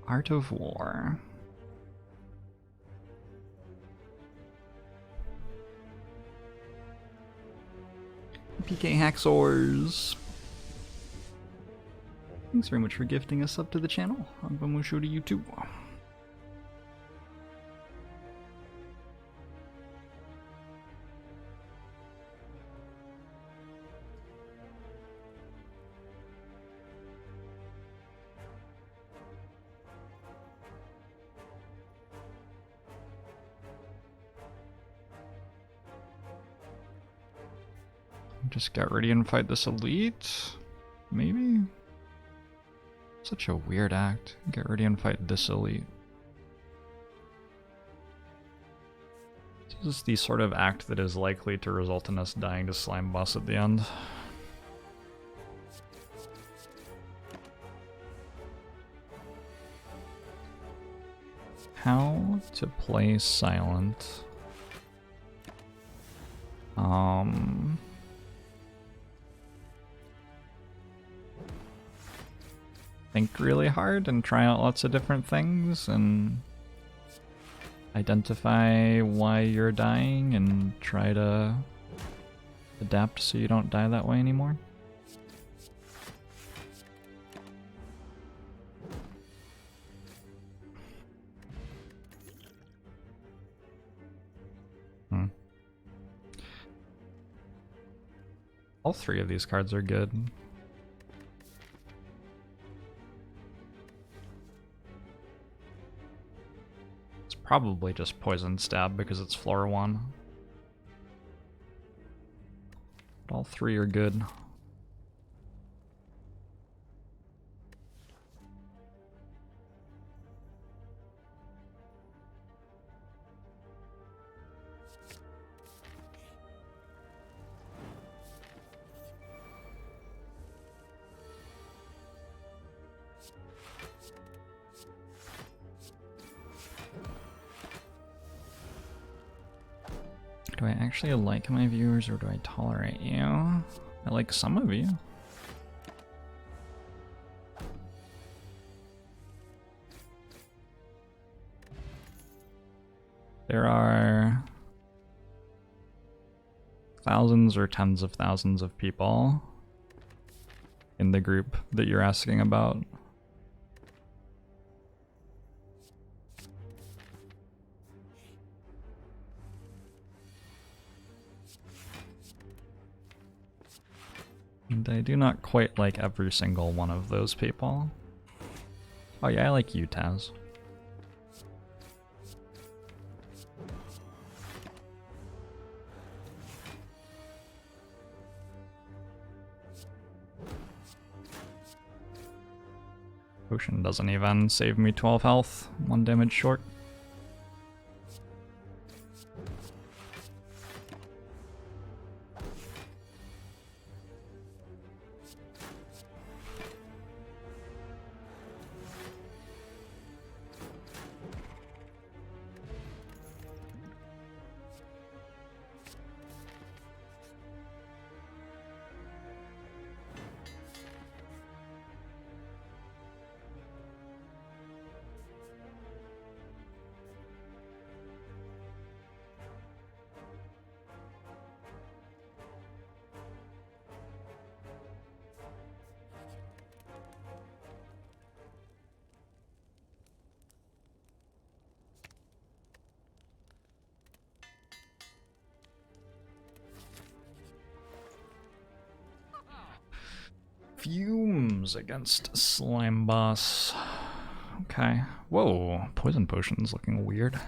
Art of War. PK Haxors. Thanks very much for gifting us up to the channel. I'm Bamusho to you too. Just get ready and fight this elite? Maybe? Such a weird act. Get ready and fight this elite. This is the sort of act that is likely to result in us dying to slime boss at the end. How to play silent. Think really hard and try out lots of different things and identify why you're dying and try to adapt so you don't die that way anymore. All three of these cards are good. It's probably just Poison Stab because it's floor 1. But all three are good. Do I actually like my viewers or do I tolerate you? I like some of you. There are thousands or tens of thousands of people in the group that you're asking about. And I do not quite like every single one of those people. Oh yeah, I like you, Taz. Potion doesn't even save me 12 health, 1 damage short. Fumes against Slime Boss. Okay. Whoa, Poison Potion's looking weird.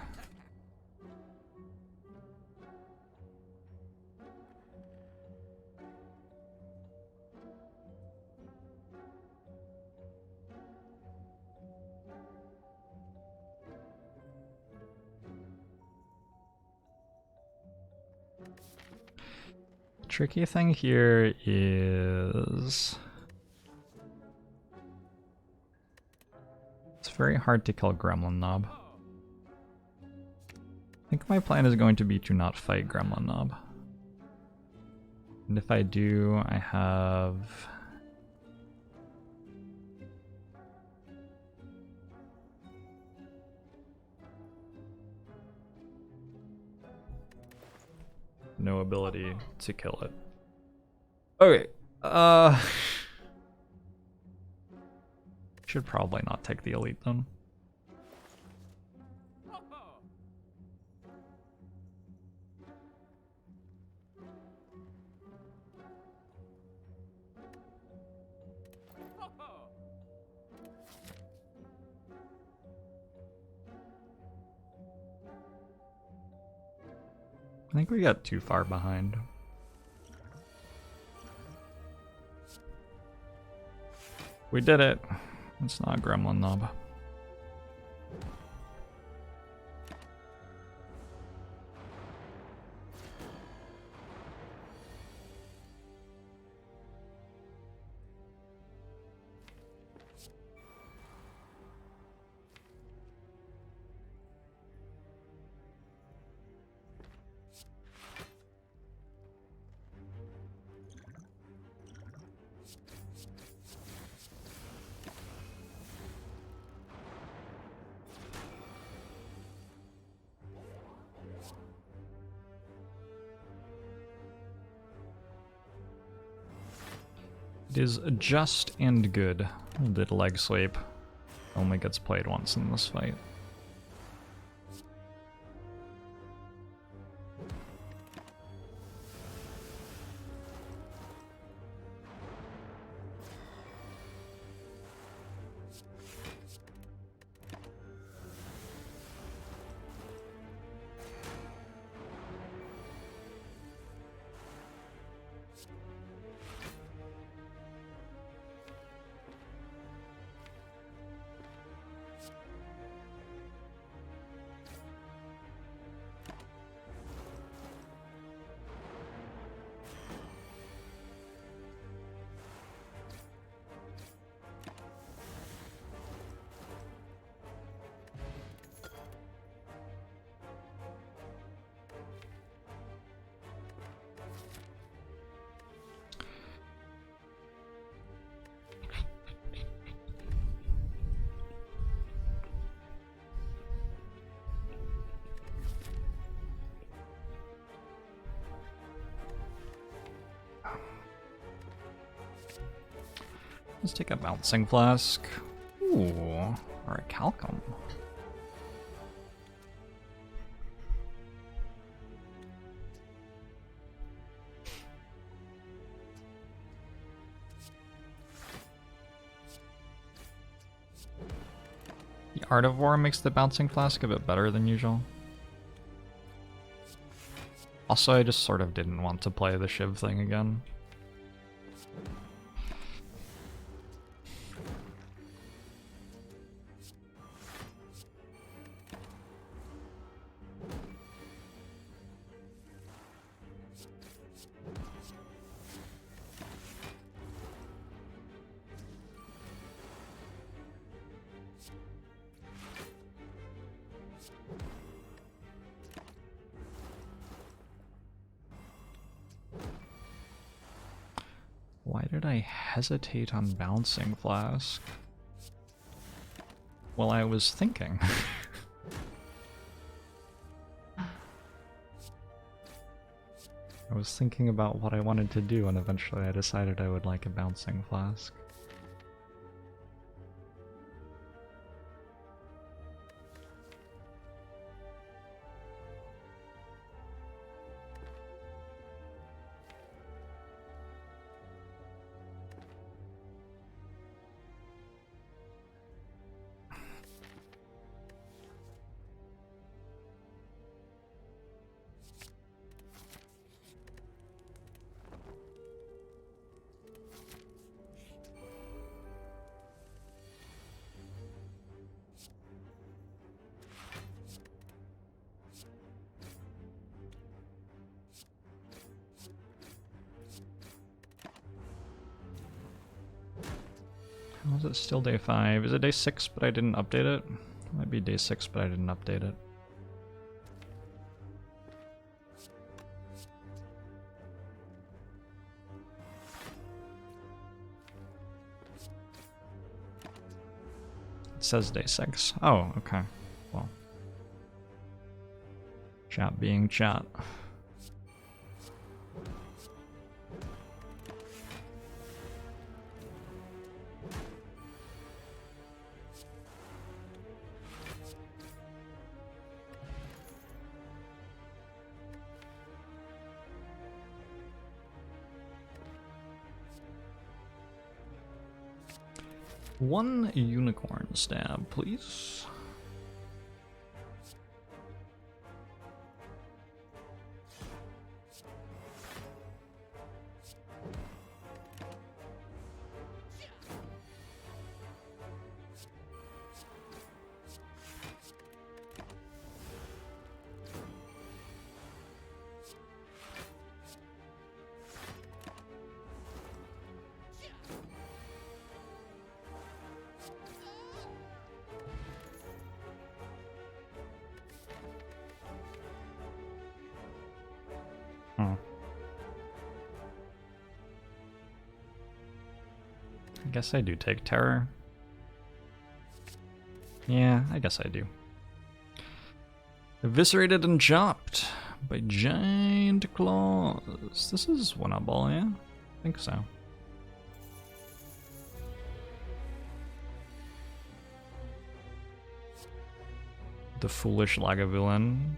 Tricky thing here is it's very hard to kill Gremlin Knob. I think my plan is going to be to not fight Gremlin Knob. And if I do, I have no ability to kill it. Okay, should probably not take the elite then. I think we got too far behind. We did it. It's not a gremlin knob. It is just and good that leg sweep only gets played once in this fight. Let's take a bouncing flask. Ooh, or a calcum. The Art of War makes the bouncing flask a bit better than usual. Also, I just sort of didn't want to play the Shiv thing again. Why did I hesitate on bouncing flask? Well, I was thinking. I was thinking about what I wanted to do, and eventually I decided I would like a bouncing flask. How is it still day 5? Is it day 6 but I didn't update it? It might be day 6 but I didn't update it. It says day 6. Oh, okay. Well. Chat being chat. One unicorn stab, please. I guess I do take terror. Yeah, I guess I do. Eviscerated and chopped by giant claws. This is winnable, yeah? I think so. The foolish Lagavulin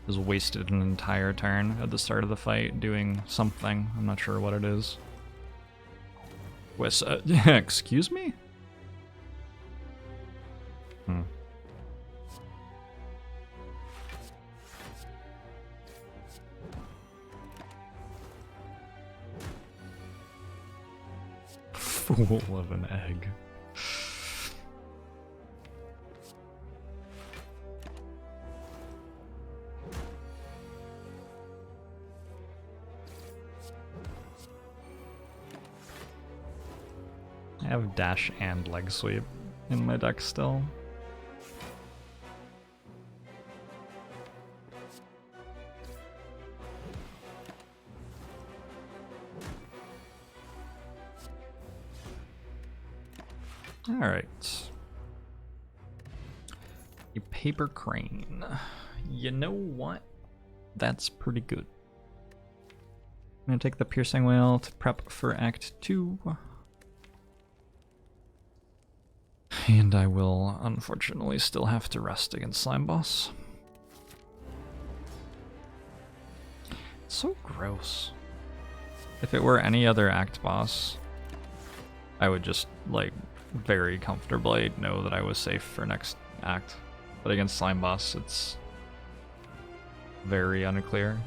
has wasted an entire turn at the start of the fight doing something. I'm not sure what it is. Excuse me? Fool of an egg. I have dash and leg sweep in my deck still. Alright. A paper crane. You know what? That's pretty good. I'm gonna take the piercing whale to prep for Act 2. And I will, unfortunately, still have to rest against Slime Boss. It's so gross. If it were any other Act boss, I would just, like, very comfortably know that I was safe for next Act. But against Slime Boss, it's very unclear.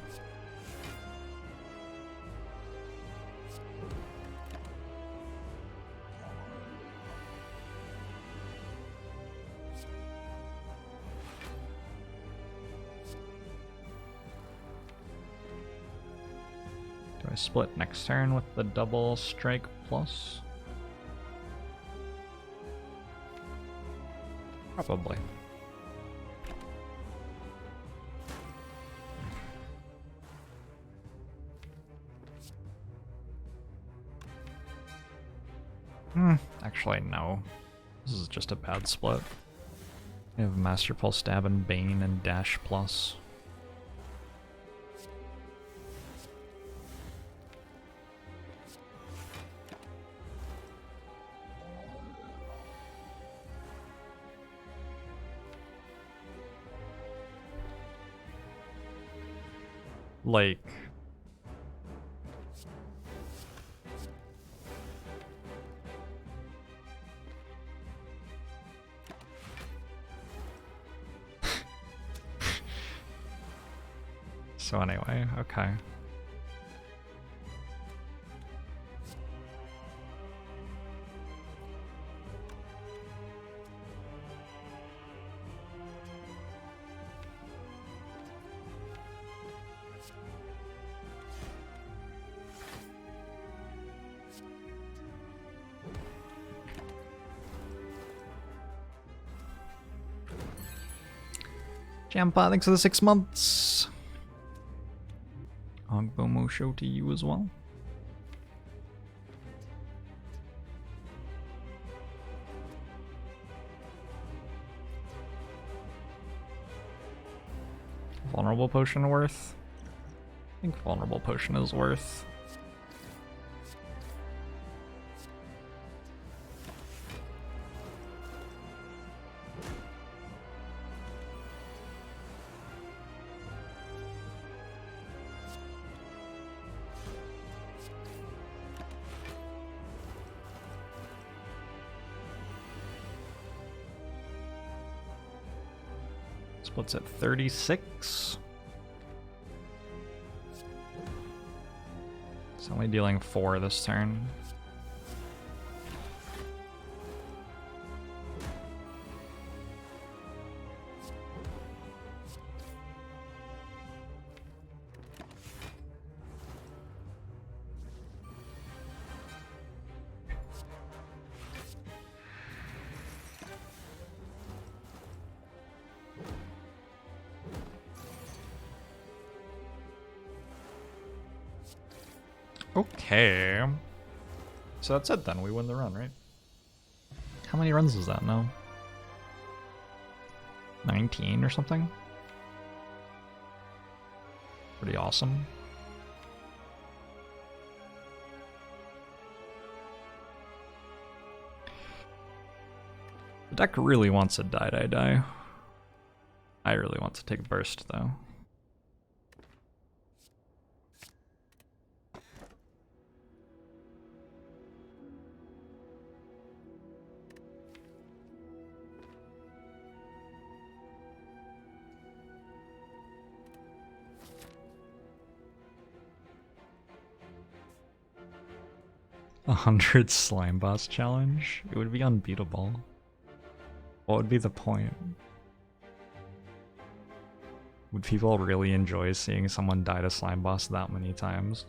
Do I split next turn with the double strike plus? Probably. Actually, no. This is just a bad split. I have Masterful Stab and Bane and Dash Plus. Like... So anyway, okay. Jampa, thanks for the 6 months. Ogbomo show to you as well. Vulnerable Potion worth? I think Vulnerable Potion is worth. Splits at 36. It's only dealing 4 this turn. Okay. So that's it then, we win the run, right? How many runs is that now? 19 or something? Pretty awesome. The deck really wants a die. I really want to take burst though. A 100 slime boss challenge? It would be unbeatable. What would be the point? Would people really enjoy seeing someone die to slime boss that many times?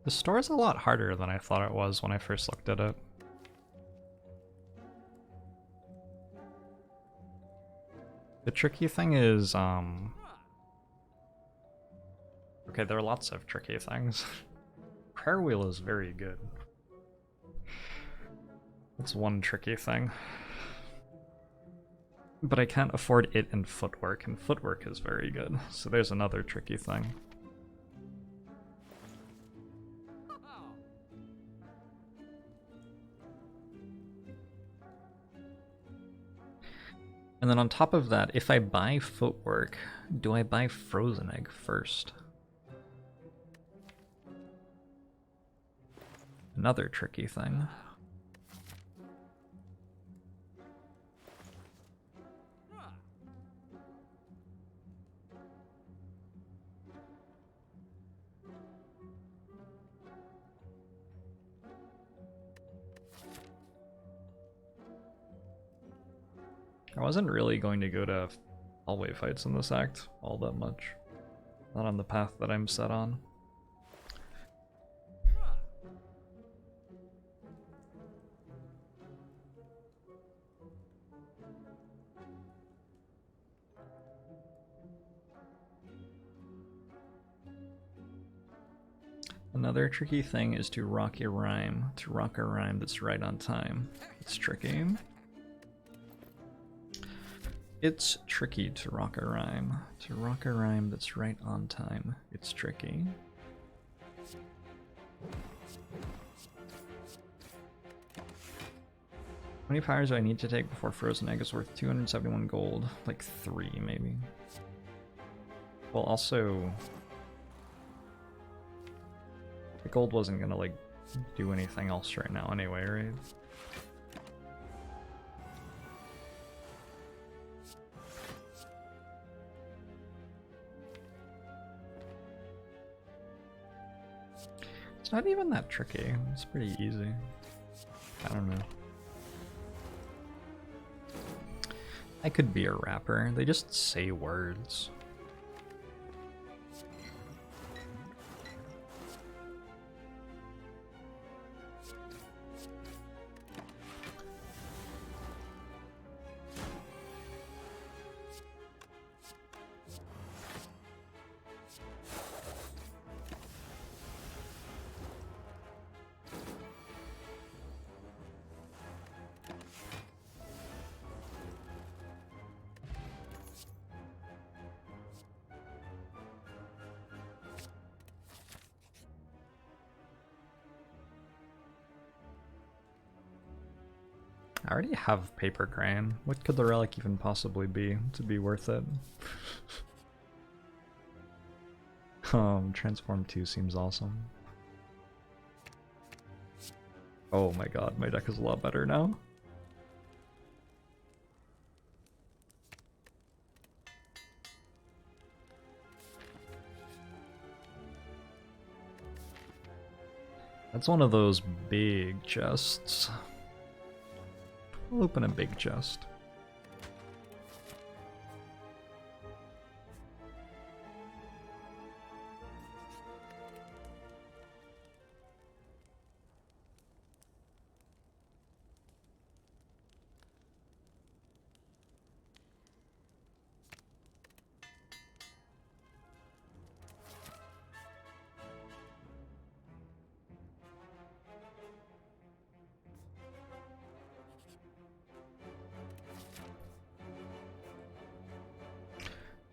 The store is a lot harder than I thought it was when I first looked at it. The tricky thing is, okay, there are lots of tricky things. Prayer Wheel is very good. That's one tricky thing. But I can't afford it and Footwork is very good. So there's another tricky thing. And then on top of that, if I buy Footwork, do I buy Frozen Egg first? Another tricky thing. I wasn't really going to go to hallway fights in this act all that much. Not on the path that I'm set on. Another tricky thing is to rock a rhyme. To rock a rhyme that's right on time. It's tricky. It's tricky to rock a rhyme. To rock a rhyme that's right on time. It's tricky. How many powers do I need to take before Frozen Egg is worth 271 gold? Like 3, maybe. Well, also... The gold wasn't gonna, like, do anything else right now anyway, right? It's not even that tricky. It's pretty easy. I don't know. I could be a rapper. They just say words. I already have paper crane. What could the relic even possibly be to be worth it? Transform 2 seems awesome. Oh my god, my deck is a lot better now. That's one of those big chests. We'll open a big chest.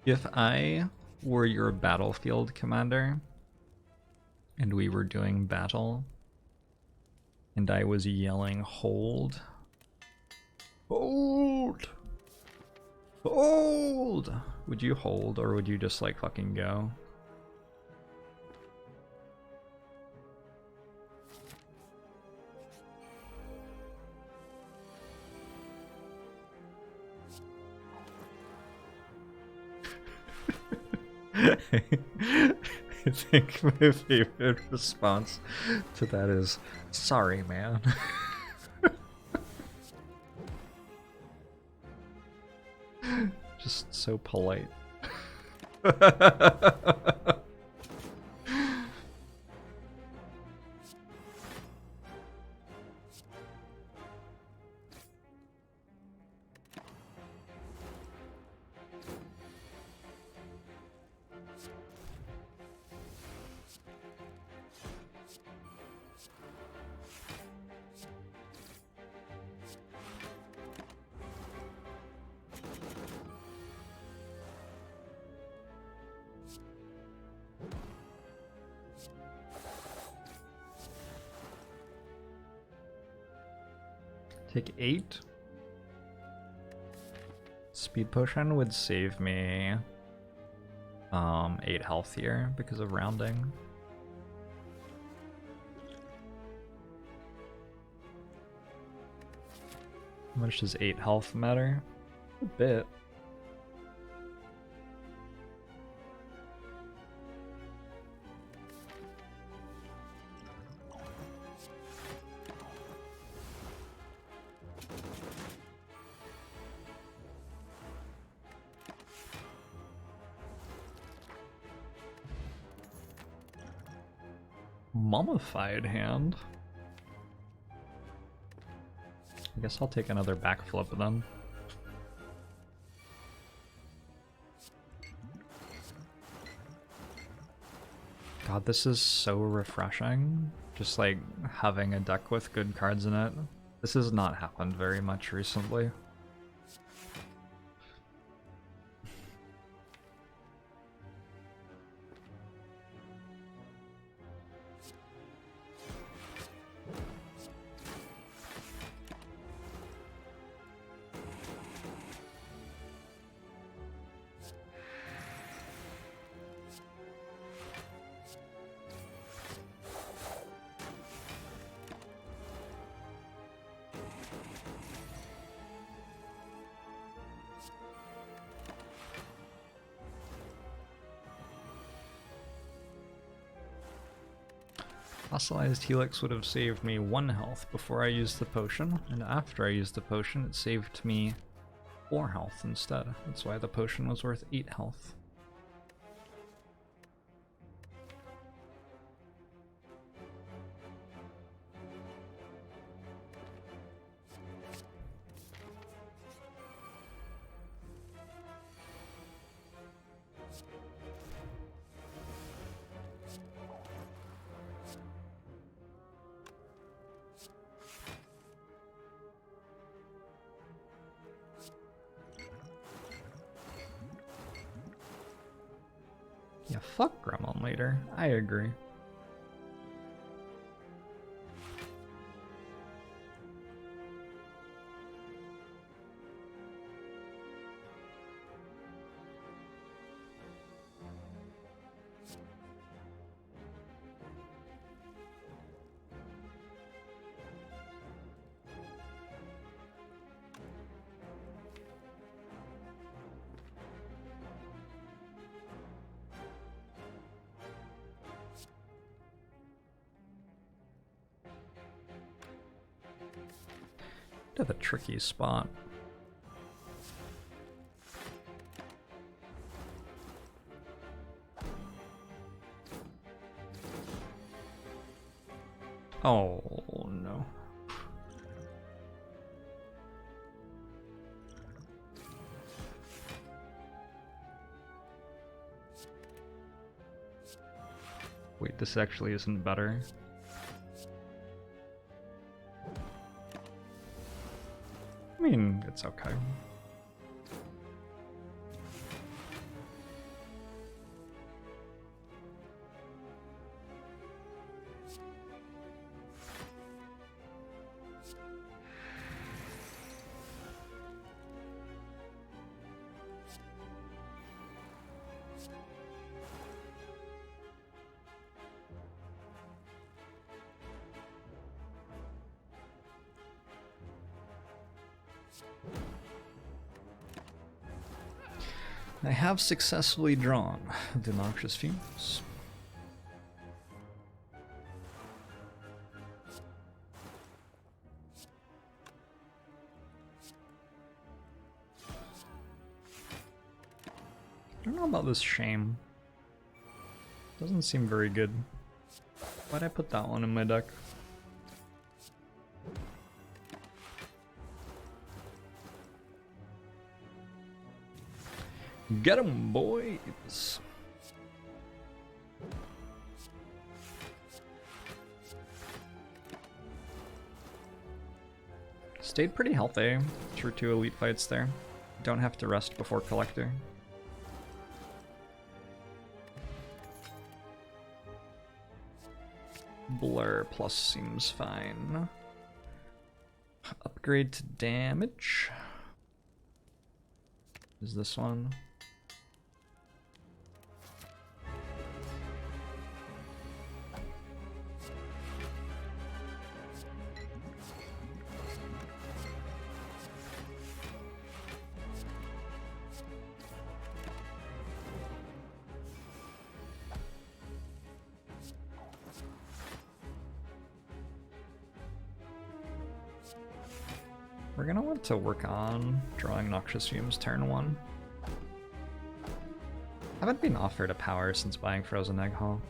If I were your battlefield commander and we were doing battle and I was yelling hold, hold, hold, would you hold or would you just like fucking go? I think my favorite response to that is, sorry, man. Just so polite. Take 8. Speed potion would save me 8 health here because of rounding. How much does 8 health matter? A bit. Mummified hand. I guess I'll take another backflip then. God, this is so refreshing. Just like having a deck with good cards in it. This has not happened very much recently. Fossilized Helix would have saved me 1 health before I used the potion, and after I used the potion it saved me 4 health instead. That's why the potion was worth 8 health. Yeah, fuck Gremlin Leader. I agree. To the tricky spot. Oh no. Wait, this actually isn't better. I mean, it's okay. I have successfully drawn the Noxious Fumes. I don't know about this Shame. Doesn't seem very good. Why'd I put that one in my deck? Get 'em, boys! Stayed pretty healthy through 2 elite fights there. Don't have to rest before Collector. Blur plus seems fine. Upgrade to damage. Is this one? We're gonna want to work on drawing Noxious Fumes turn 1. Haven't been offered a power since buying Frozen Egg Hall.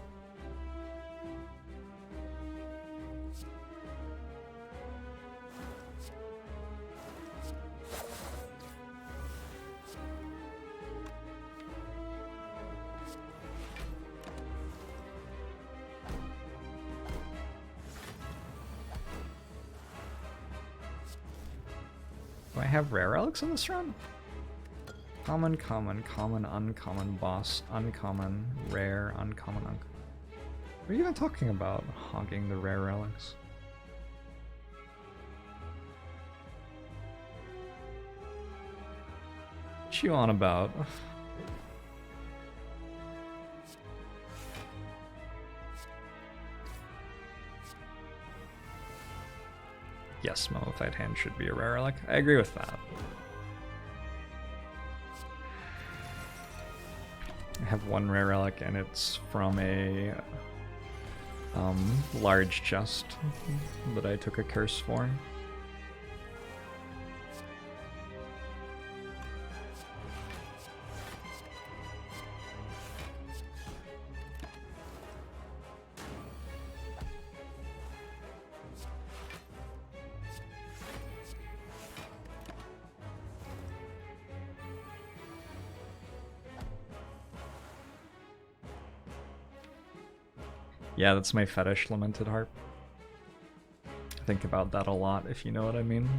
Do I have rare relics in this run? Common, common, common, uncommon, boss, uncommon, rare, uncommon, uncommon. What are you even talking about, hogging the rare relics? What you on about? Yes, Mummified Hand should be a rare relic. I agree with that. I have 1 rare relic and it's from a large chest that I took a curse for. Yeah, that's my fetish, Lamented Harp. I think about that a lot, if you know what I mean.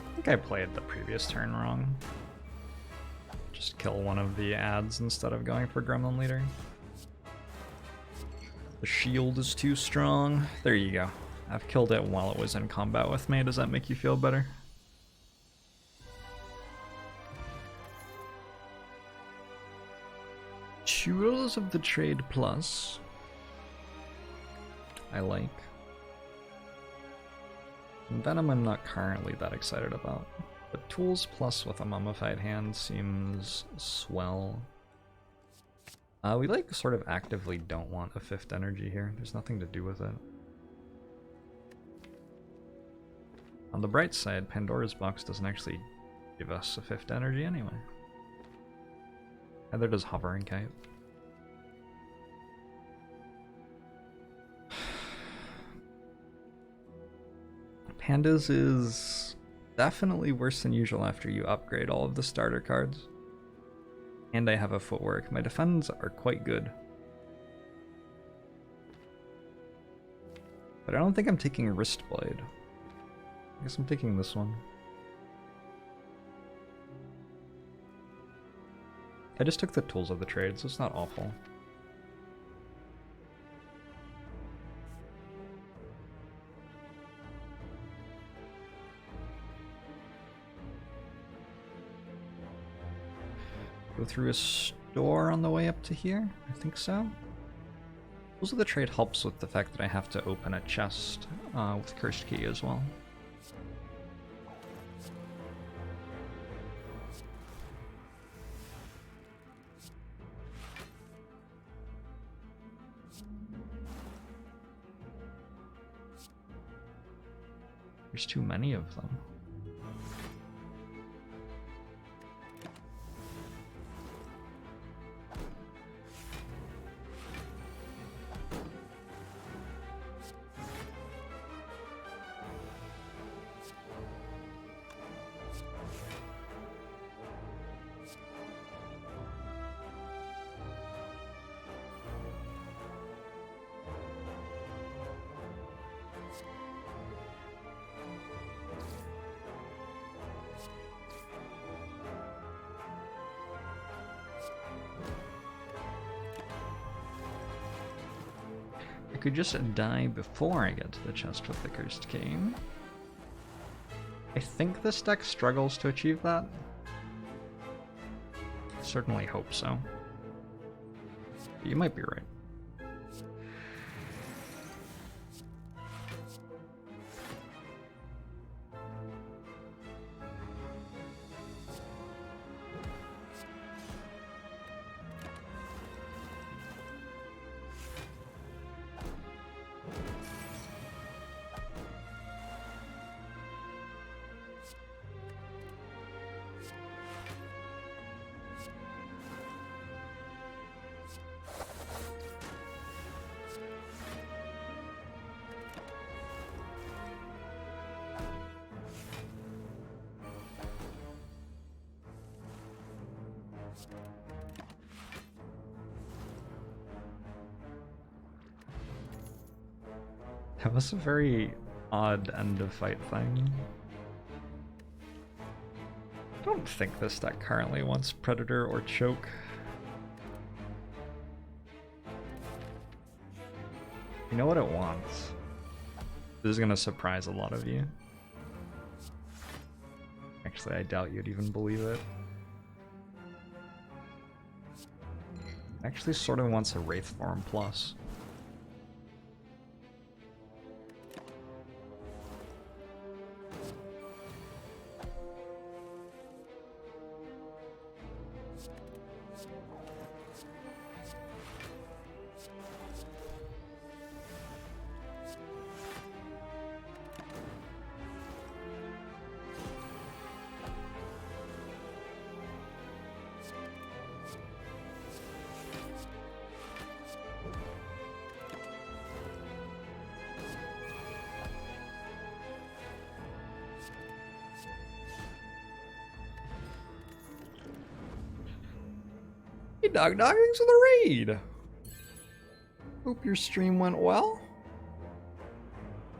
I think I played the previous turn wrong. Just kill one of the ads instead of going for Gremlin Leader. The shield is too strong. There you go. I've killed it while it was in combat with me. Does that make you feel better? Tools of the Trade Plus. I like. Venom I'm not currently that excited about, but Tools Plus with a Mummified Hand seems swell. We like sort of actively don't want a 5th energy here. There's nothing to do with it. On the bright side, Pandora's Box doesn't actually give us a 5th energy anyway. Neither does Hovering Kite. Pandas is definitely worse than usual after you upgrade all of the starter cards. And I have a footwork. My defends are quite good. But I don't think I'm taking Wristblade. I guess I'm taking this one. I just took the Tools of the Trade, so it's not awful. Go through a store on the way up to here? I think so. Tools of the Trade helps with the fact that I have to open a chest with Cursed Key as well. There's too many of them. Could just die before I get to the chest with the Cursed Key. I think this deck struggles to achieve that. Certainly hope so. But you might be right. That was a very odd end of fight thing. I don't think this deck currently wants Predator or Choke. You know what it wants? This is gonna surprise a lot of you. Actually, I doubt you'd even believe it. Actually sort of wants a Wraith Form Plus. Hey Dog, thanks for the raid! Hope your stream went well.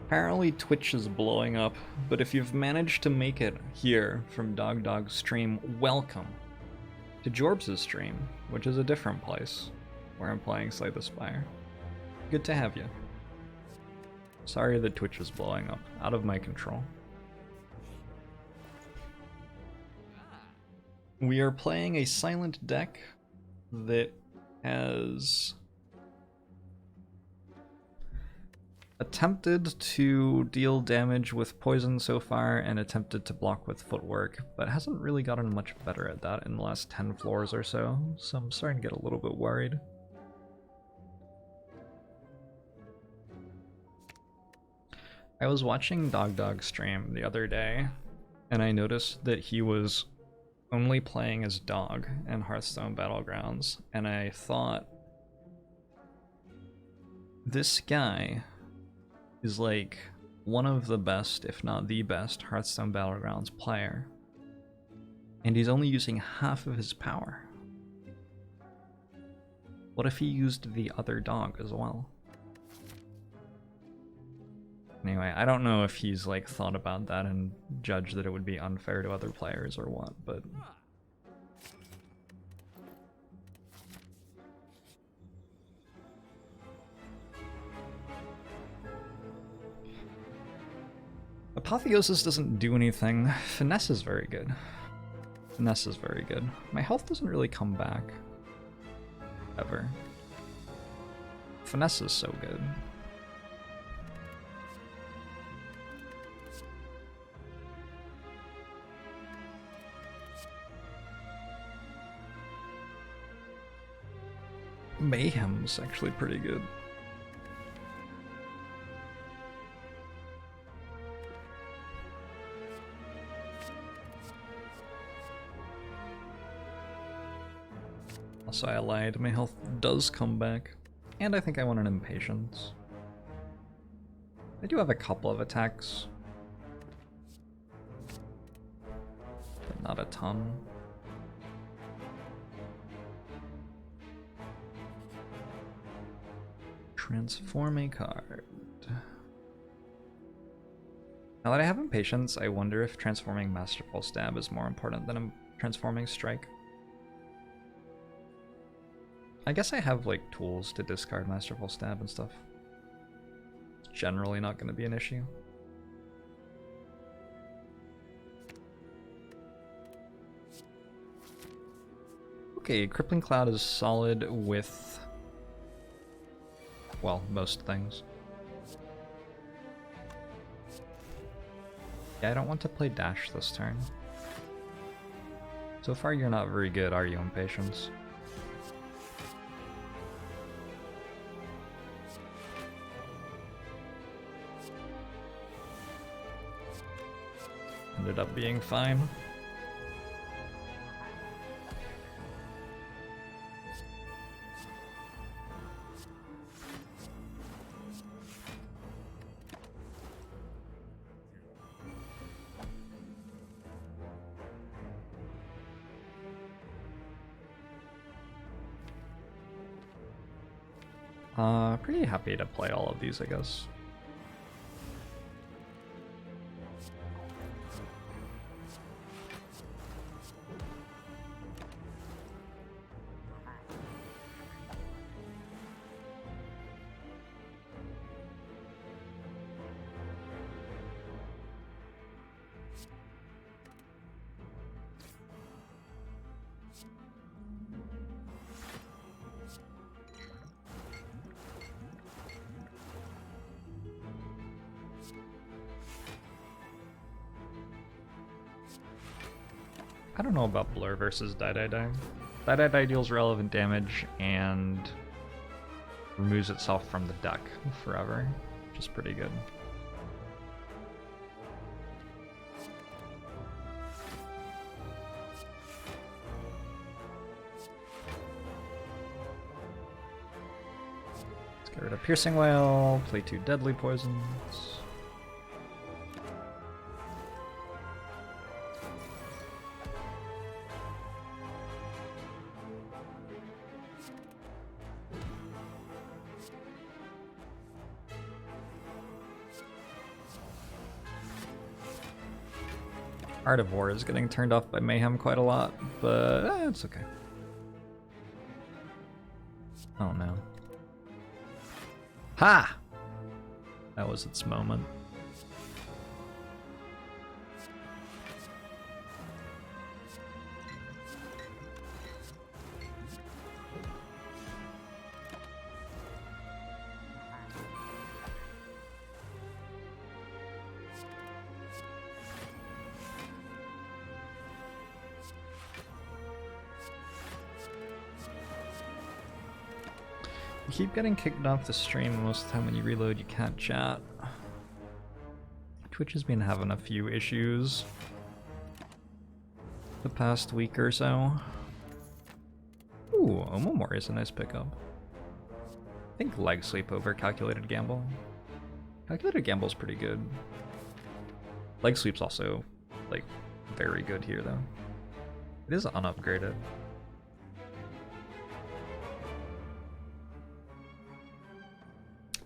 Apparently Twitch is blowing up, but if you've managed to make it here from Dog's stream, welcome to Jorbs' stream, which is a different place where I'm playing Slay the Spire. Good to have you. Sorry that Twitch is blowing up, out of my control. We are playing a silent deck that has attempted to deal damage with poison so far and attempted to block with footwork, but hasn't really gotten much better at that in the last 10 floors or so, so I'm starting to get a little bit worried. I was watching Dog's stream the other day, and I noticed that he was only playing as Dog in Hearthstone Battlegrounds, and I thought, this guy is like one of the best, if not the best, Hearthstone Battlegrounds player, and he's only using half of his power. What if he used the other Dog as well? Anyway, I don't know if he's like thought about that and judged that it would be unfair to other players or what, but Apotheosis doesn't do anything. Finesse is very good. Finesse is very good. My health doesn't really come back. Ever. Finesse is so good. Mayhem's actually pretty good. Also, I lied. My health does come back. And I think I want an Impatience. I do have a couple of attacks, but not a ton. Transform a card. Now that I have Impatience, I wonder if transforming Masterful Stab is more important than transforming Strike. I guess I have like tools to discard Masterful Stab and stuff. It's generally not going to be an issue. Okay, Crippling Cloud is solid with, well, most things. Yeah, I don't want to play Dash this turn. So far you're not very good, are you, Impatience? Ended up being fine. Pretty happy to play all of these, I guess. I don't know about Blur versus Die Die Die. Die Die Die deals relevant damage and removes itself from the deck forever, which is pretty good. Let's get rid of Piercing Wail, play 2 Deadly Poisons. Art of War is getting turned off by Mayhem quite a lot, but it's okay. Oh no. Ha! That was its moment. You keep getting kicked off the stream, and most of the time when you reload you can't chat. Twitch has been having a few issues the past week or so. Ooh, Omomori is a nice pickup. I think leg sweep over Calculated Gamble. Calculated Gamble is pretty good. Leg sweep's also, like, very good here though. It is unupgraded.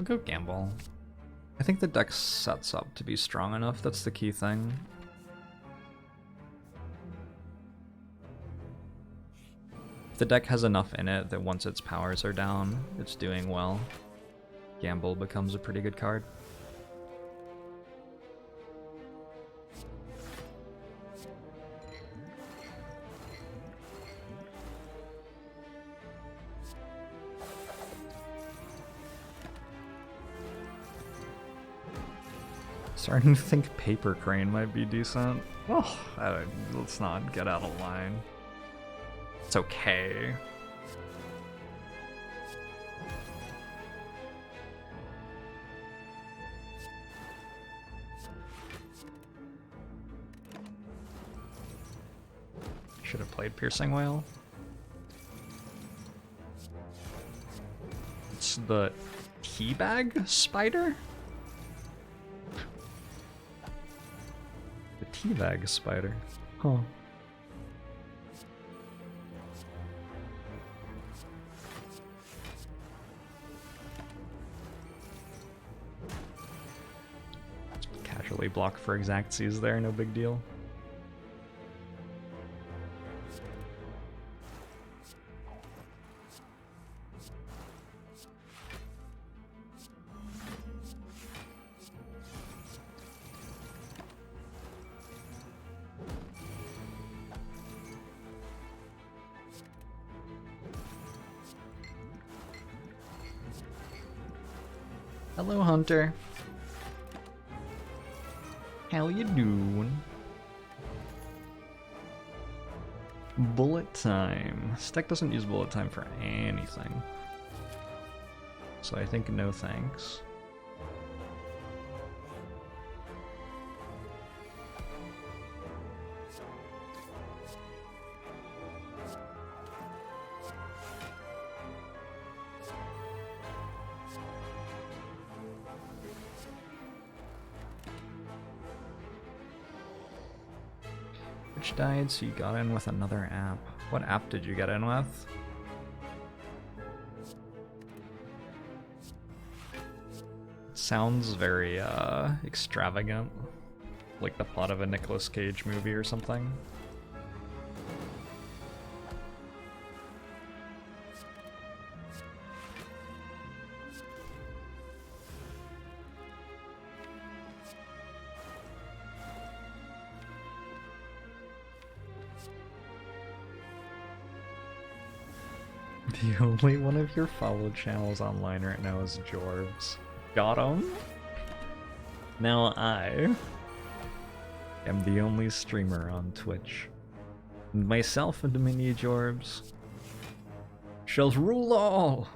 I'll go Gamble. I think the deck sets up to be strong enough, that's the key thing. If the deck has enough in it that once its powers are down, it's doing well, Gamble becomes a pretty good card. Starting to think Paper Crane might be decent. Well, let's not get out of line. It's okay. Should have played Piercing Wail. It's the Teabag Spider? Teabag Spider. Huh. Casually block for Exactsies there, no big deal. Hello, Hunter. How you doing? Bullet time. This deck doesn't use bullet time for anything. So I think no thanks. Which died, so you got in with another app. What app did you get in with? It sounds very extravagant, like the plot of a Nicolas Cage movie or something. The only one of your followed channels online right now is Jorbs. Got him? Now I am the only streamer on Twitch. Myself and the mini Jorbs shall rule all.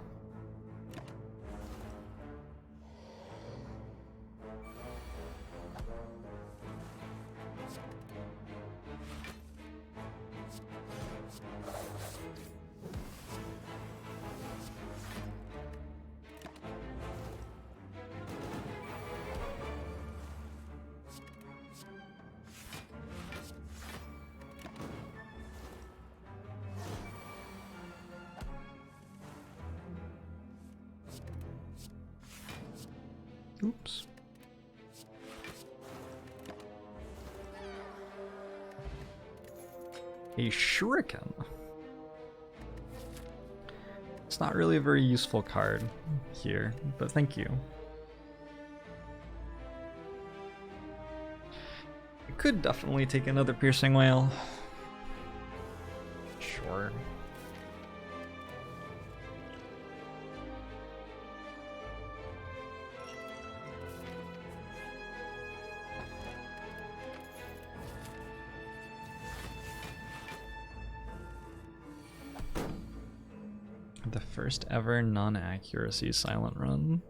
Oops. A shuriken. It's not really a very useful card here, but thank you. I could definitely take another piercing whale. Sure. The first ever non-accuracy silent run?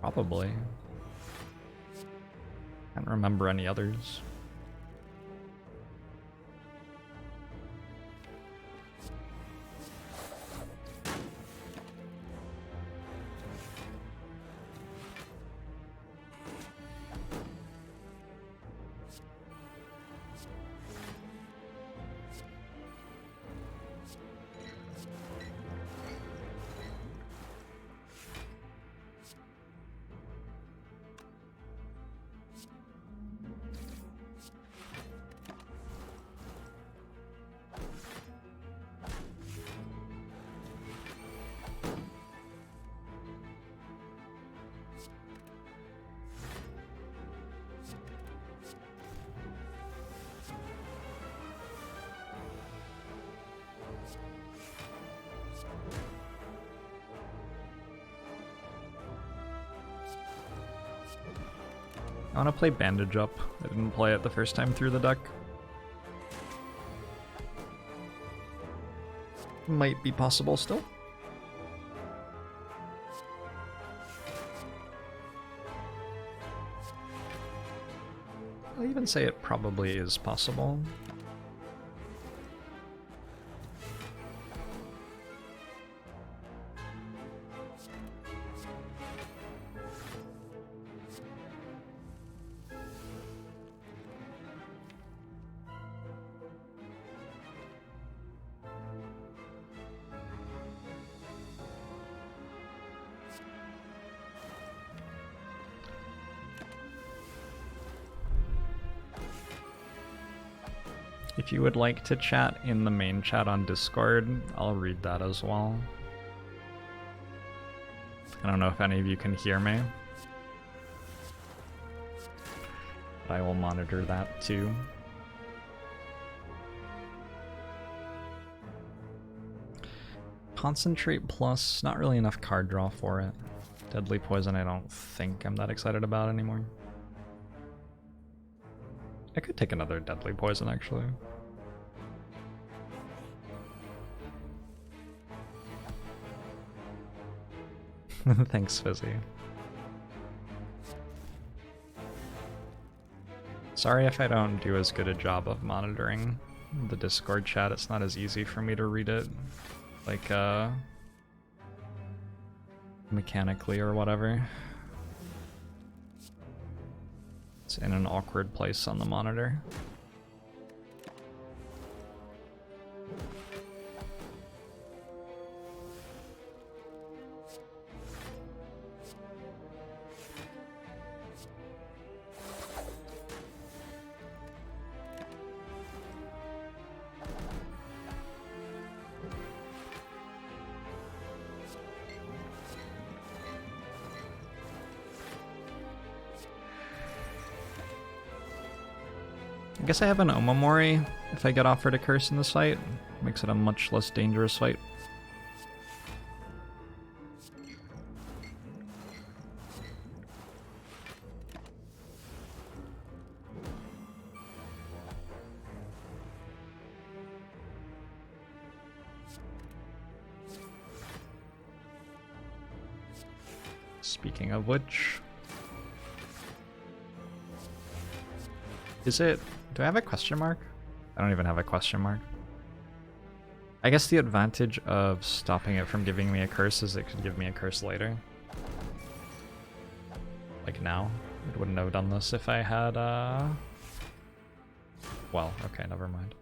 Probably. Can't remember any others. I want to play Bandage Up. I didn't play it the first time through the deck. Might be possible still. I'll even say it probably is possible. If you would like to chat in the main chat on Discord, I'll read that as well. I don't know if any of you can hear me, but I will monitor that too. Concentrate plus, not really enough card draw for it. Deadly Poison I don't think I'm that excited about anymore. I could take another Deadly Poison actually. Thanks, Fizzy. Sorry if I don't do as good a job of monitoring the Discord chat. It's not as easy for me to read it, like, mechanically or whatever. It's in an awkward place on the monitor. I guess I have an Omamori if I get offered a curse in this fight. Makes it a much less dangerous fight. Speaking of which... Is it... Do I have a question mark? I don't even have a question mark. I guess the advantage of stopping it from giving me a curse is it could give me a curse later. Like now. It wouldn't have done this if I had, Well, okay, never mind.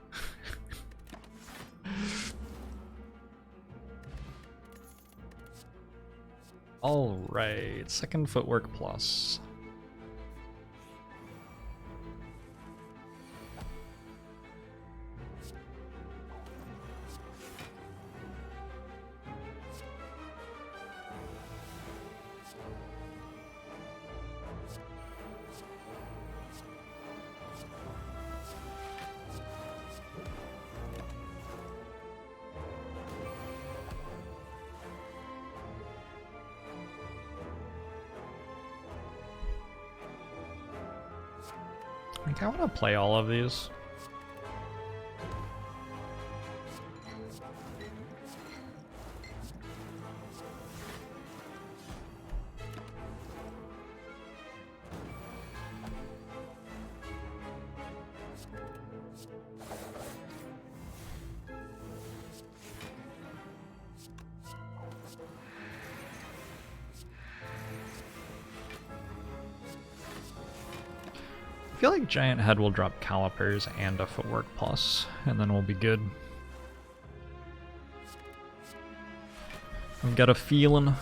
Alright, second footwork plus. I think I want to play all of these. I feel like Giant Head will drop Calipers and a Footwork Plus, and then we'll be good. I've got a feeling.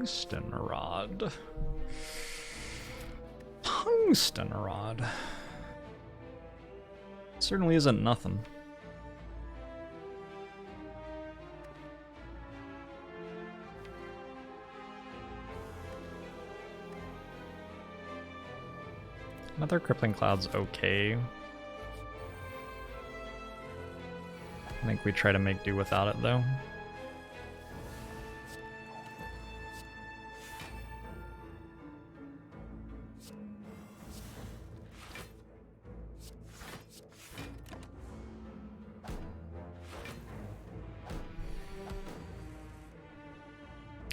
Tungsten Rod. Tungsten Rod. Certainly isn't nothing. Another Crippling Cloud's okay. I think we try to make do without it though.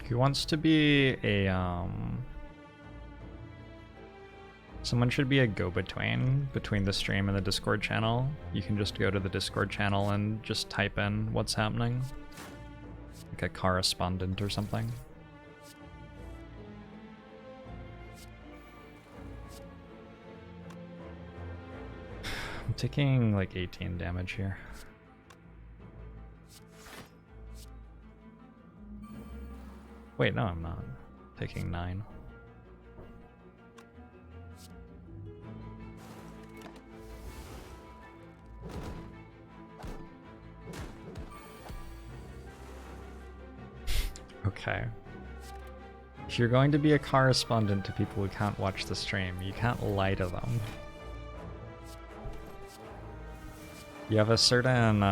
He wants to be a, someone should be a go-between between the stream and the Discord channel. You can just go to the Discord channel and just type in what's happening. Like a correspondent or something. I'm taking like 18 damage here. Wait, no, I'm not. Taking 9. Okay. If you're going to be a correspondent to people who can't watch the stream, you can't lie to them. You have a certain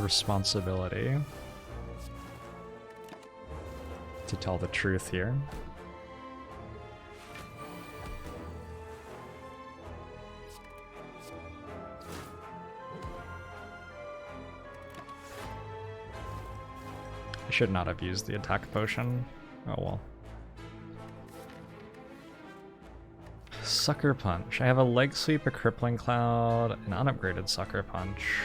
responsibility to tell the truth here. I should not have used the attack potion. Oh well. Sucker Punch. I have a Leg Sweep, a Crippling Cloud, an unupgraded Sucker Punch.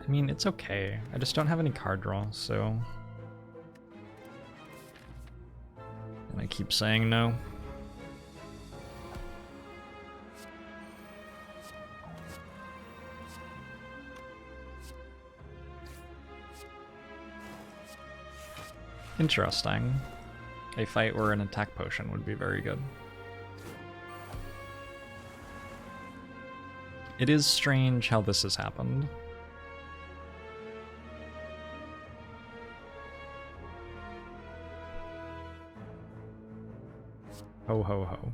I mean, it's okay. I just don't have any card draw, so... And I keep saying no. Interesting. A fight where an attack potion would be very good. It is strange how this has happened. Ho ho ho.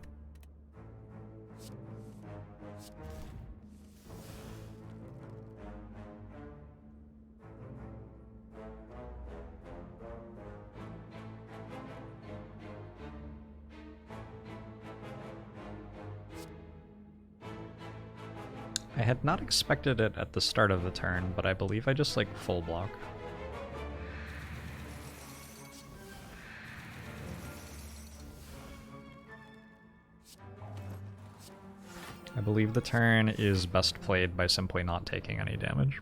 I had not expected it at the start of the turn, but I believe I just like full block. I believe the turn is best played by simply not taking any damage.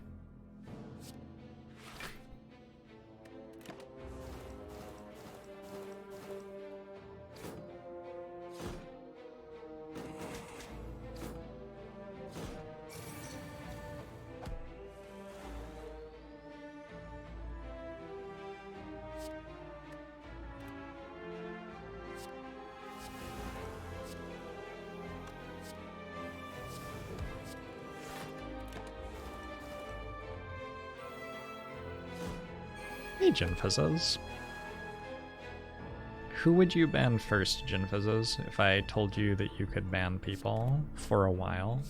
Hey, Jin Fizzes. Who would you ban first, Jin Fizzes, if I told you that you could ban people for a while?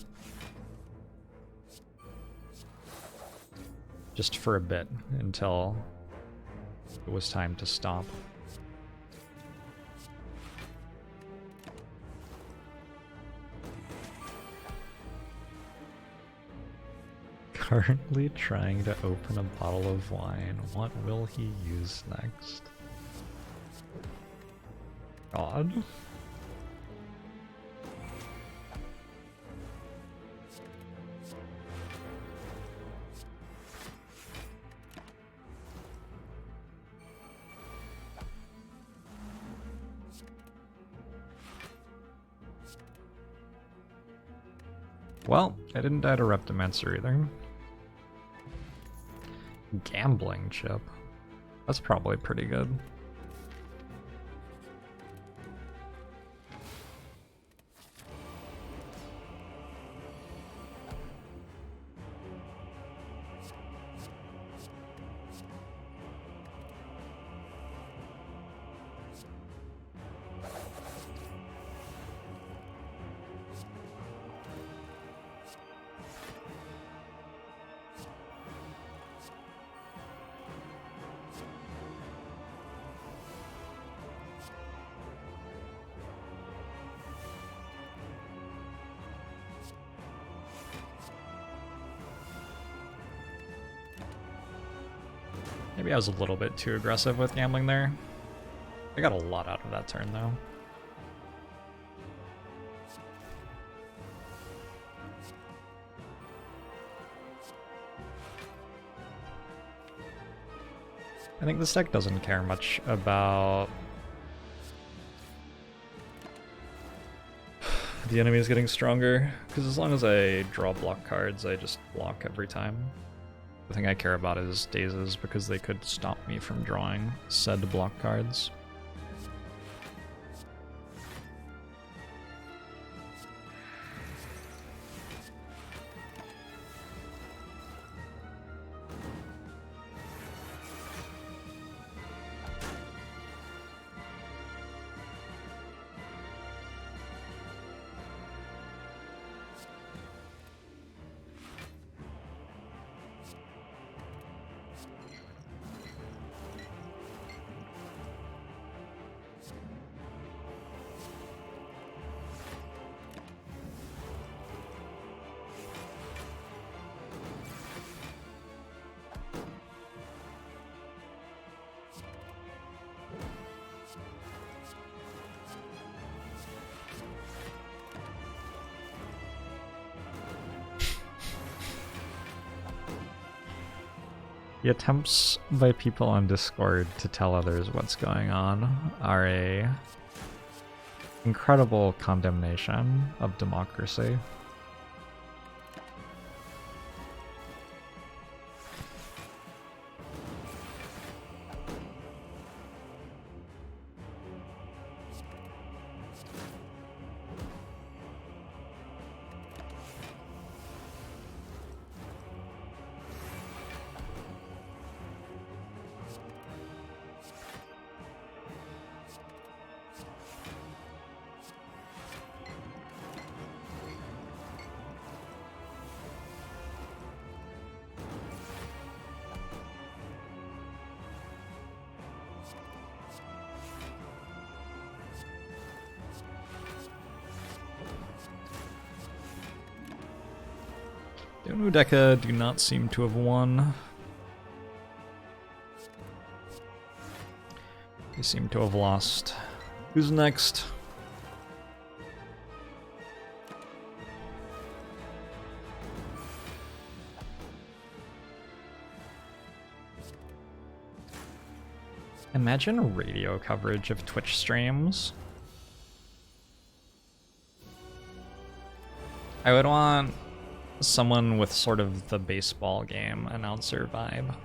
Just for a bit, until it was time to stop. Currently trying to open a bottle of wine. What will he use next? God? Well, I didn't die to Reptimancer either. Gambling chip. That's probably pretty good. Maybe I was a little bit too aggressive with gambling there. I got a lot out of that turn, though. I think this deck doesn't care much about the enemies getting stronger, because as long as I draw block cards, I just block every time. The thing I care about is dazes, because they could stop me from drawing said block cards. The attempts by people on Discord to tell others what's going on are a incredible condemnation of democracy. Deca do not seem to have won. They seem to have lost. Who's next? Imagine radio coverage of Twitch streams. I would want someone with sort of the baseball game announcer vibe.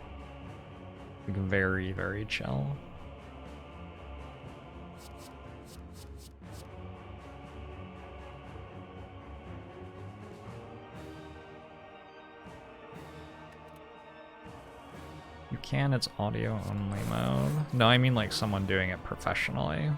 Like very, very chill. You can, it's audio only mode. No, I mean like someone doing it professionally.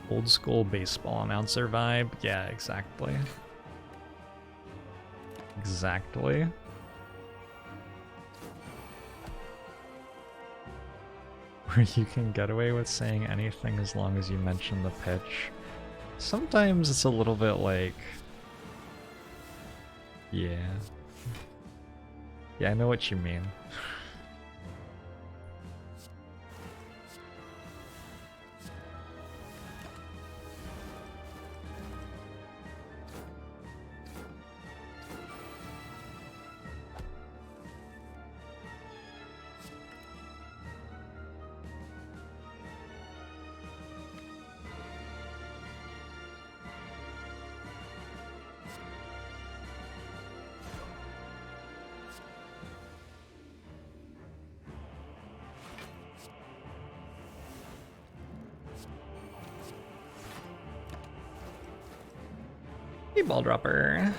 Old school baseball announcer vibe. Yeah, exactly. Exactly. Where you can get away with saying anything as long as you mention the pitch. Sometimes it's a little bit like... Yeah. Yeah, I know what you mean. Hey, ball dropper.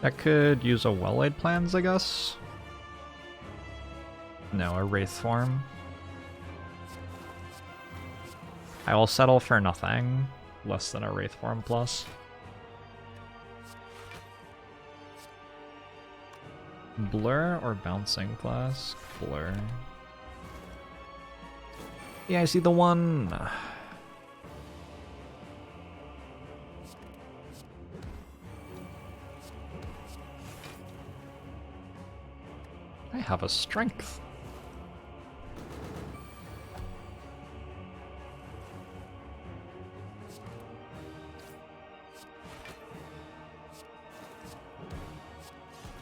That could use a well-laid plans, I guess. No, a wraith form. I will settle for nothing less than a wraith form plus. Blur or bouncing flask? Blur. Yeah, I see the one. I have a strength.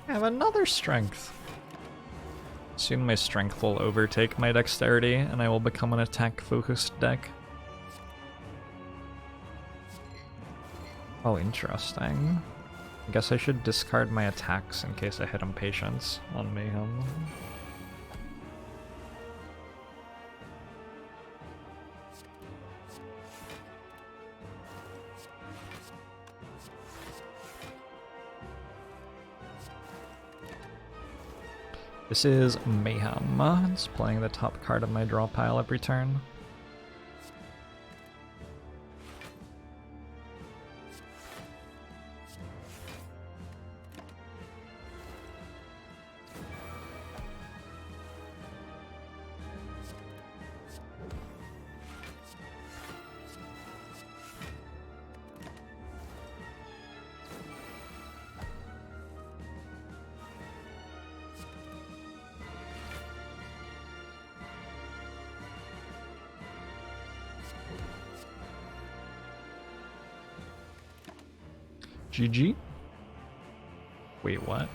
I have another strength. Soon my strength will overtake my dexterity, and I will become an attack-focused deck. Oh, interesting. I guess I should discard my attacks in case I hit Impatience on Mayhem. This is Mayhem. It's playing the top card of my draw pile every turn. GG? Wait, what?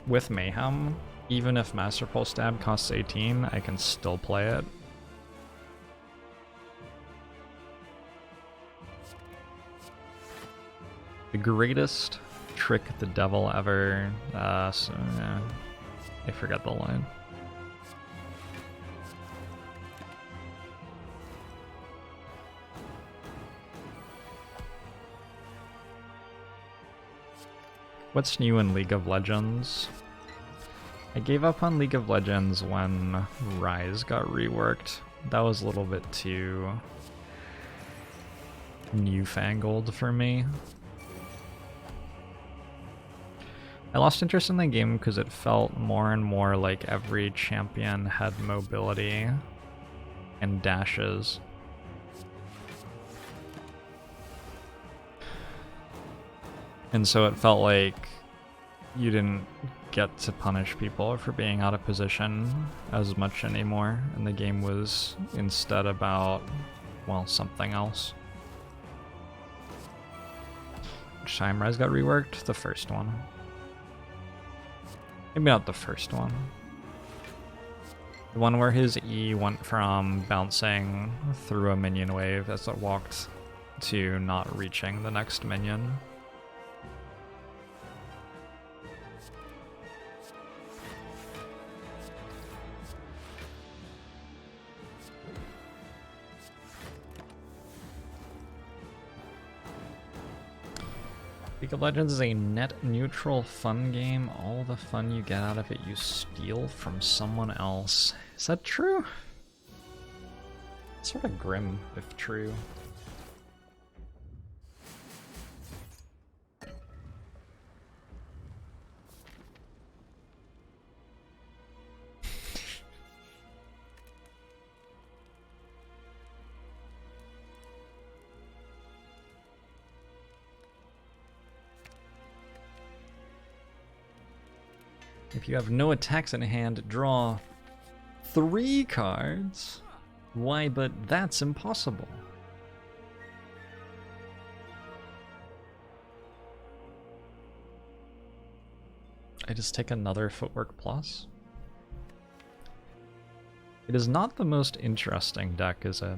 With Mayhem, even if Masterful Stab costs 18, I can still play it. The greatest trick the devil ever. So, yeah. I forget the line. What's new in League of Legends? I gave up on League of Legends when Rise got reworked. That was a little bit too newfangled for me. I lost interest in the game because it felt more and more like every champion had mobility and dashes. And so it felt like you didn't get to punish people for being out of position as much anymore, and the game was instead about, well, something else. Which time Rise got reworked? The first one. Maybe not the first one. The one where his E went from bouncing through a minion wave as it walked to not reaching the next minion. League of Legends is a net neutral fun game. All the fun you get out of it you steal from someone else. Is that true? It's sort of grim if true. If you have no attacks in hand, draw 3 cards. Why, but that's impossible. I just take another Footwork Plus? It is not the most interesting deck, is it?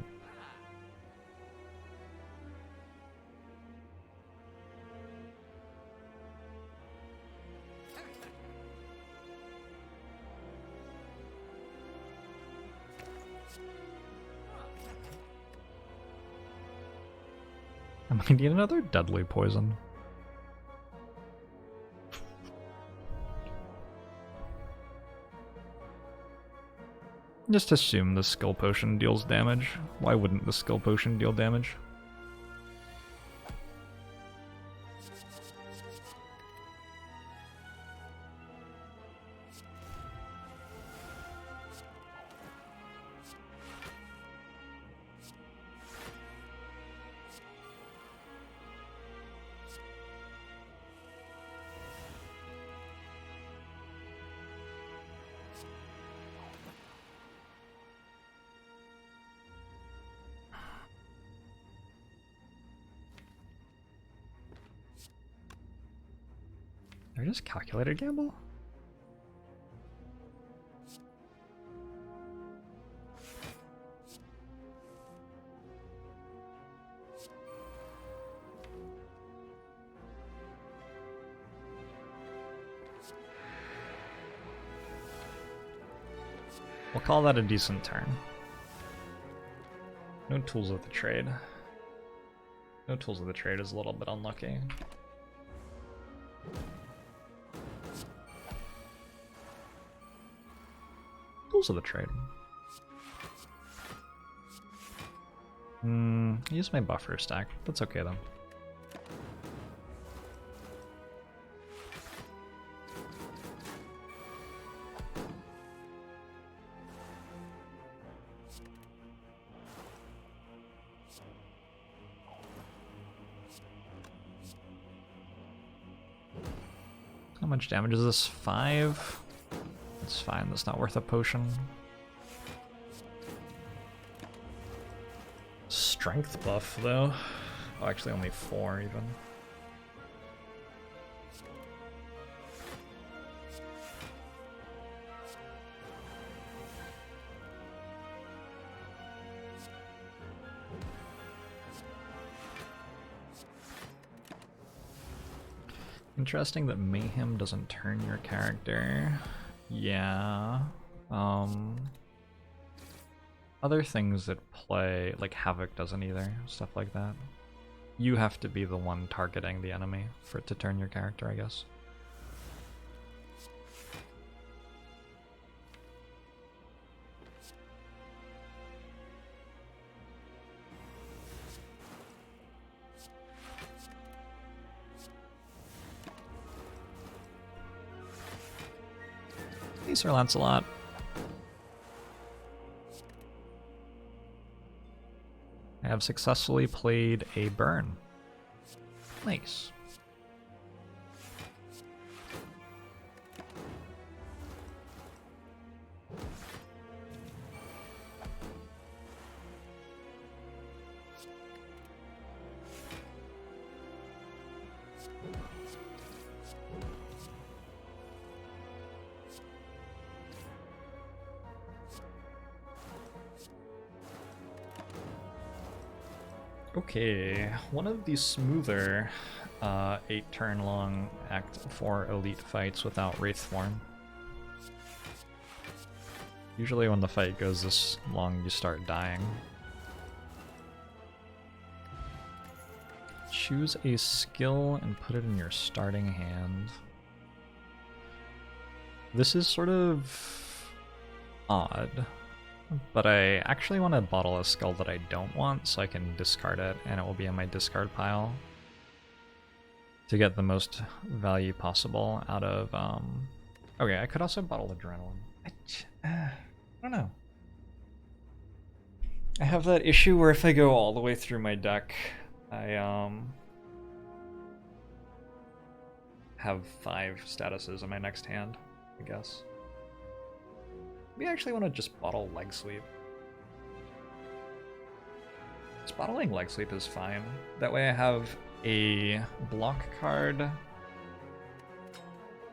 I might need another deadly poison. Just assume the skill potion deals damage. Why wouldn't the skill potion deal damage? They're just calculated gamble? We'll call that a decent turn. No tools of the trade. No tools of the trade is a little bit unlucky. Tools of the trade. Use my buffer stack. That's okay though. much damage is this? 5? It's fine, that's not worth a potion. Strength buff, though. Oh, actually only 4 even. Interesting that Mayhem doesn't turn your character. Yeah. Other things that play, like Havoc doesn't either, stuff like that. You have to be the one targeting the enemy for it to turn your character, I guess. Hey, Sir Lancelot. I have successfully played a burn. Nice. Okay, one of the smoother 8-turn long Act 4 elite fights without Wraith form. Usually when the fight goes this long, you start dying. Choose a skill and put it in your starting hand. This is sort of odd. But I actually want to bottle a skill that I don't want, so I can discard it, and it will be in my discard pile to get the most value possible out of, Okay, I could also bottle Adrenaline. I don't know. I have that issue where if I go all the way through my deck, I, have 5 statuses in my next hand, I guess. We actually want to just bottle Leg Sweep. Just bottling Leg Sweep is fine. That way I have a block card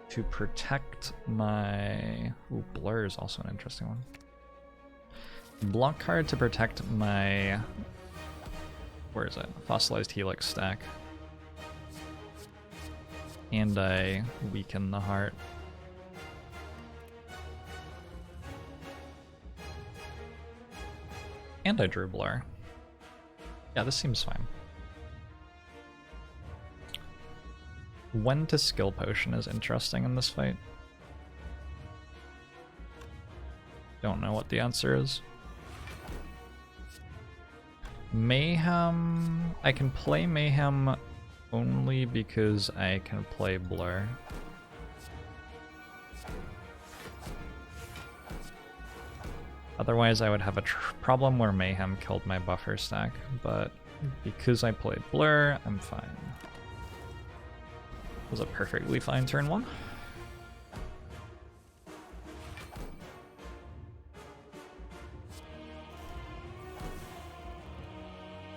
to protect my... Ooh, Blur is also an interesting one. Block card to protect my... Where is it? Fossilized Helix stack. And I weaken the heart. And I drew Blur. Yeah, this seems fine. When to skill potion is interesting in this fight. Don't know what the answer is. Mayhem... I can play Mayhem only because I can play Blur. Otherwise, I would have a problem where Mayhem killed my buffer stack, but because I played Blur, I'm fine. It was a perfectly fine turn 1.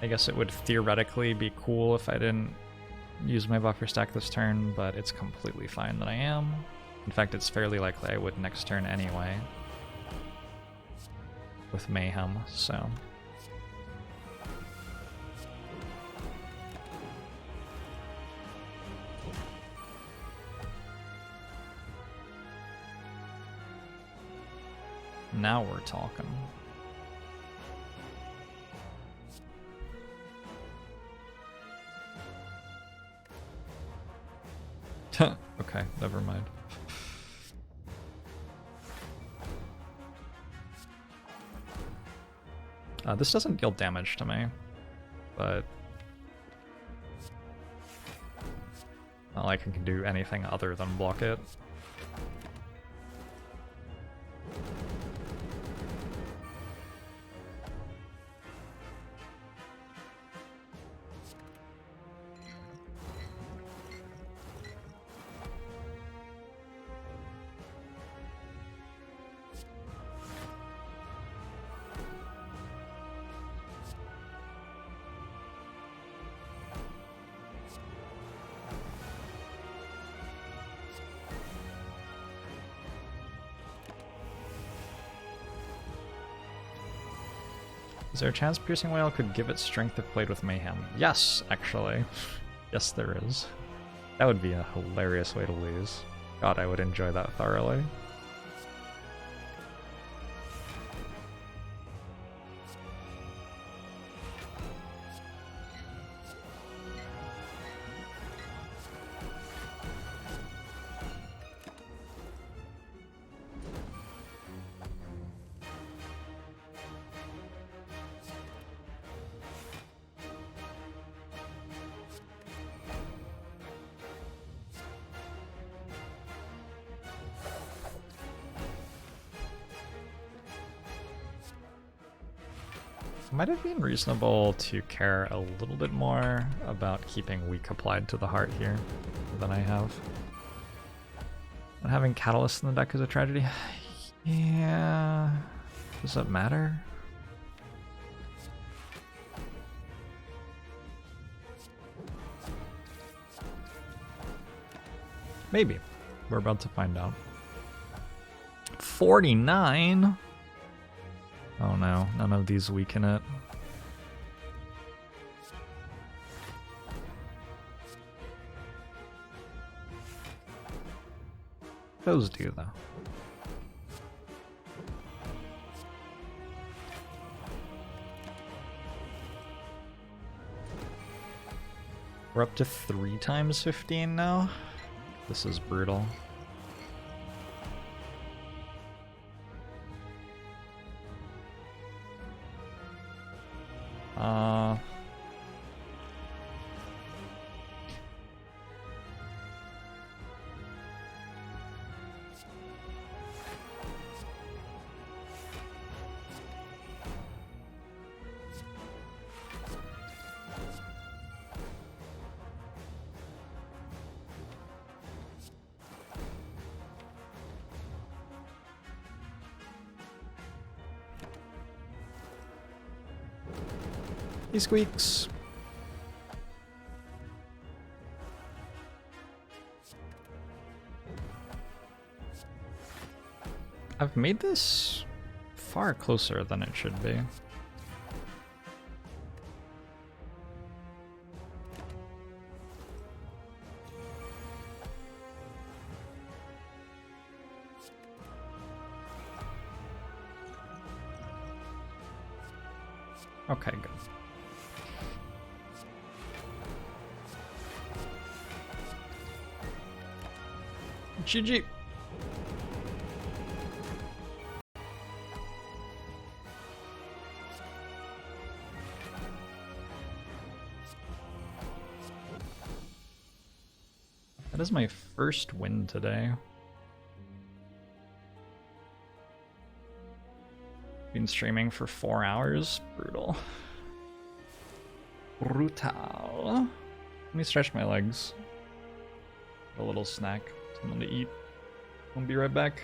I guess it would theoretically be cool if I didn't use my buffer stack this turn, but it's completely fine that I am. In fact, it's fairly likely I would next turn anyway. With Mayhem, so. Now we're talking. Okay, never mind. This doesn't deal damage to me, but not like I can do anything other than block it. Is there a chance Piercing Wail could give it strength if played with Mayhem? Yes, actually. Yes, there is. That would be a hilarious way to lose. God, I would enjoy that thoroughly. Might have been reasonable to care a little bit more about keeping weak applied to the heart here than I have. And having Catalyst in the deck is a tragedy. Yeah. Does that matter? Maybe. We're about to find out. 49? Oh no, none of these weaken it. Those do, though. We're up to 3 times 15 now. This is brutal. He squeaks. I've made this far closer than it should be. Okay, good. GG. That is my first win today. Been streaming for 4 hours. Brutal. Brutal. Let me stretch my legs. A little snack. Something to eat. I'll be right back.